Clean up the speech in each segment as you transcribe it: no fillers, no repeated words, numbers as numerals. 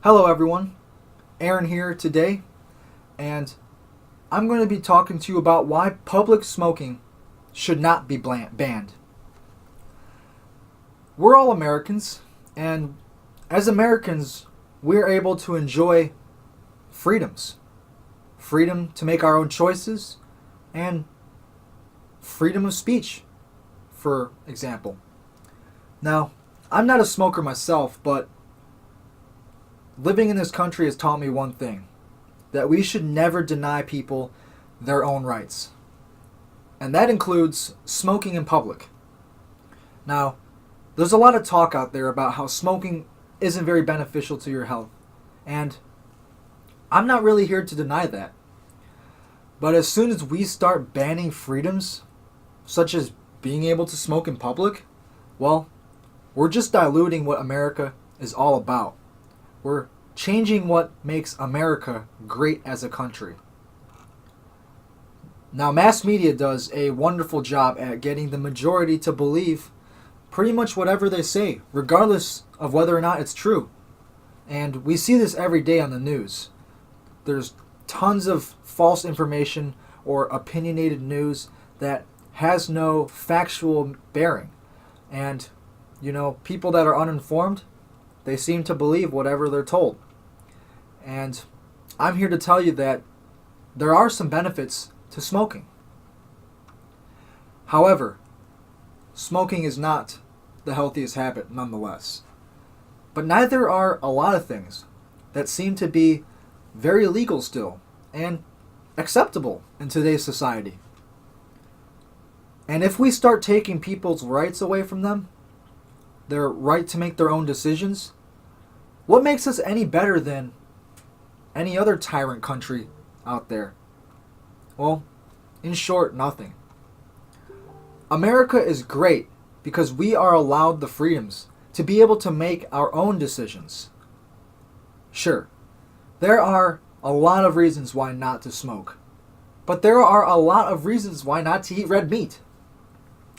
Hello, everyone. Aaron here today, and I'm going to be talking to you about why public smoking should not be banned. We're all Americans, and as Americans, we're able to enjoy freedoms freedom to make our own choices, and freedom of speech, for example. Now, I'm not a smoker myself, but living in this country has taught me one thing, that we should never deny people their own rights. And that includes smoking in public. Now, there's a lot of talk out there about how smoking isn't very beneficial to your health. And I'm not really here to deny that. But as soon as we start banning freedoms, such as being able to smoke in public, well, we're just diluting what America is all about. We're changing what makes America great as a country. Now, mass media does a wonderful job at getting the majority to believe pretty much whatever they say, regardless of whether or not it's true. And we see this every day on the news. There's tons of false information or opinionated news that has no factual bearing. And, people that are uninformed, they seem to believe whatever they're told. And I'm here to tell you that there are some benefits to smoking. However, smoking is not the healthiest habit nonetheless. But neither are a lot of things that seem to be very legal still and acceptable in today's society. And if we start taking people's rights away from them, their right to make their own decisions, what makes us any better than any other tyrant country out there? Well, in short, nothing. America is great because we are allowed the freedoms to be able to make our own decisions. Sure, there are a lot of reasons why not to smoke, but there are a lot of reasons why not to eat red meat.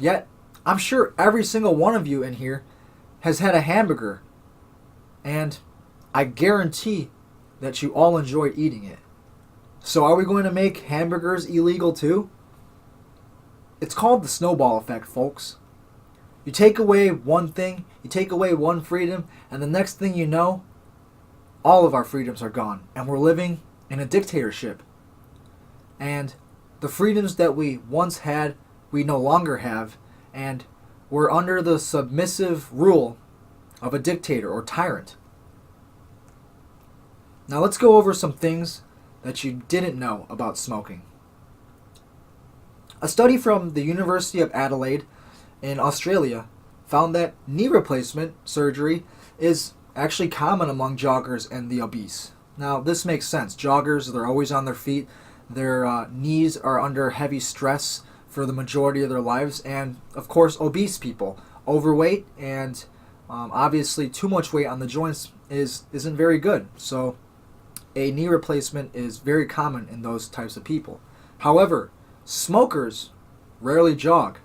Yet, I'm sure every single one of you in here has had a hamburger, and I guarantee that you all enjoyed eating it. So are we going to make hamburgers illegal too? It's called the snowball effect, folks. You take away one thing, you take away one freedom, and the next thing you know, all of our freedoms are gone, and we're living in a dictatorship. And the freedoms that we once had, we no longer have, and we're under the submissive rule of a dictator or tyrant. Now let's go over some things that you didn't know about smoking. A study from the University of Adelaide in Australia found that knee replacement surgery is actually common among joggers and the obese. Now this makes sense. Joggers, they're always on their feet. Their knees are under heavy stress for the majority of their lives. And of course, obese people, overweight, and obviously too much weight on the joints isn't very good. So a knee replacement is very common in those types of people. However, smokers rarely jog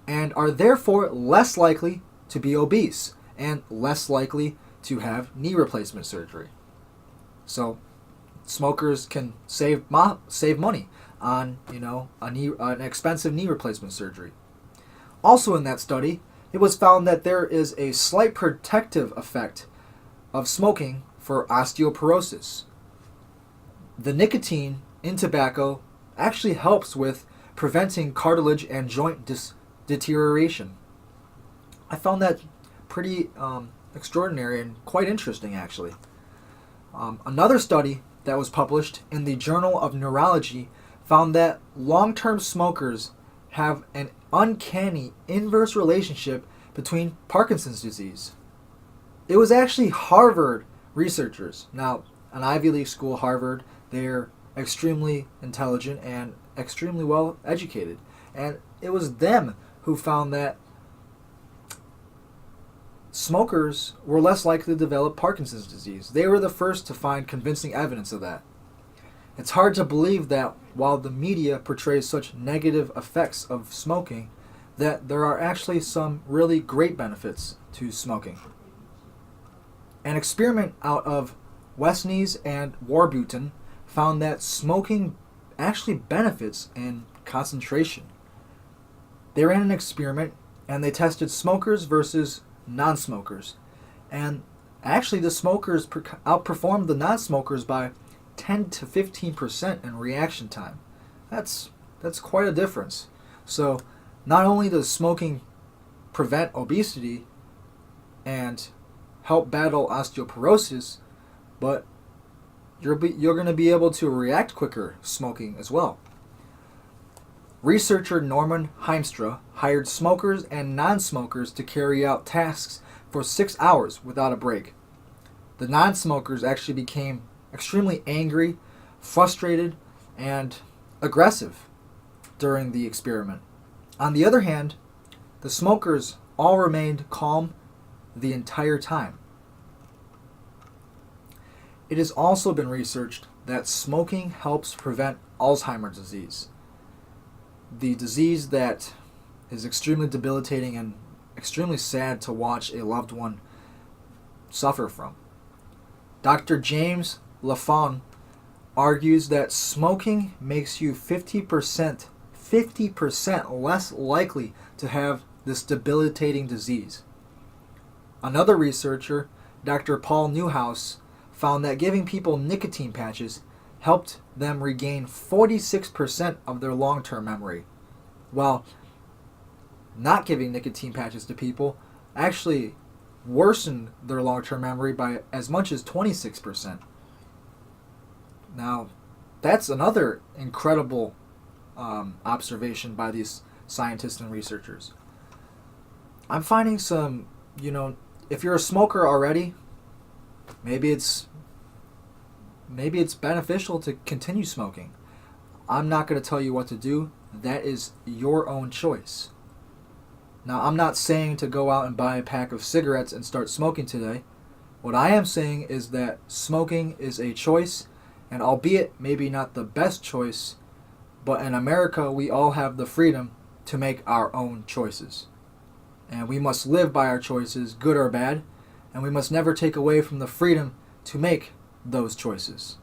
and are therefore less likely to be obese and less likely to have knee replacement surgery. So smokers can save money on an expensive knee replacement surgery. Also in that study, it was found that there is a slight protective effect of smoking for osteoporosis. The nicotine in tobacco actually helps with preventing cartilage and joint deterioration. I found that pretty extraordinary and quite interesting, actually. Another study that was published in the Journal of Neurology found that long-term smokers have an uncanny inverse relationship between Parkinson's disease. It was actually Harvard researchers. Now, an Ivy League school, Harvard, they're extremely intelligent and extremely well educated. And it was them who found that smokers were less likely to develop Parkinson's disease. They were the first to find convincing evidence of that. It's hard to believe that while the media portrays such negative effects of smoking, that there are actually some really great benefits to smoking. An experiment out of Westneys and Warburton found that smoking actually benefits in concentration. They ran an experiment and they tested smokers versus non-smokers. And actually the smokers outperformed the non-smokers by 10 to 15% in reaction time. That's quite a difference. So not only does smoking prevent obesity and help battle osteoporosis, but you're going to be able to react quicker smoking as well. Researcher Norman Heimstra hired smokers and non-smokers to carry out tasks for 6 hours without a break. The non-smokers actually became extremely angry, frustrated, and aggressive during the experiment. On the other hand, the smokers all remained calm the entire time. It has also been researched that smoking helps prevent Alzheimer's disease, the disease that is extremely debilitating and extremely sad to watch a loved one suffer from. Dr. James Lafon argues that smoking makes you 50% less likely to have this debilitating disease. Another researcher, Dr. Paul Newhouse, found that giving people nicotine patches helped them regain 46% of their long-term memory, while not giving nicotine patches to people actually worsened their long-term memory by as much as 26%. Now, that's another incredible observation by these scientists and researchers. I'm finding some, if you're a smoker already, maybe it's beneficial to continue smoking. I'm not going to tell you what to do. That is your own choice. Now, I'm not saying to go out and buy a pack of cigarettes and start smoking today. What I am saying is that smoking is a choice, and albeit maybe not the best choice, but in America we all have the freedom to make our own choices. And we must live by our choices, good or bad, and we must never take away from the freedom to make those choices.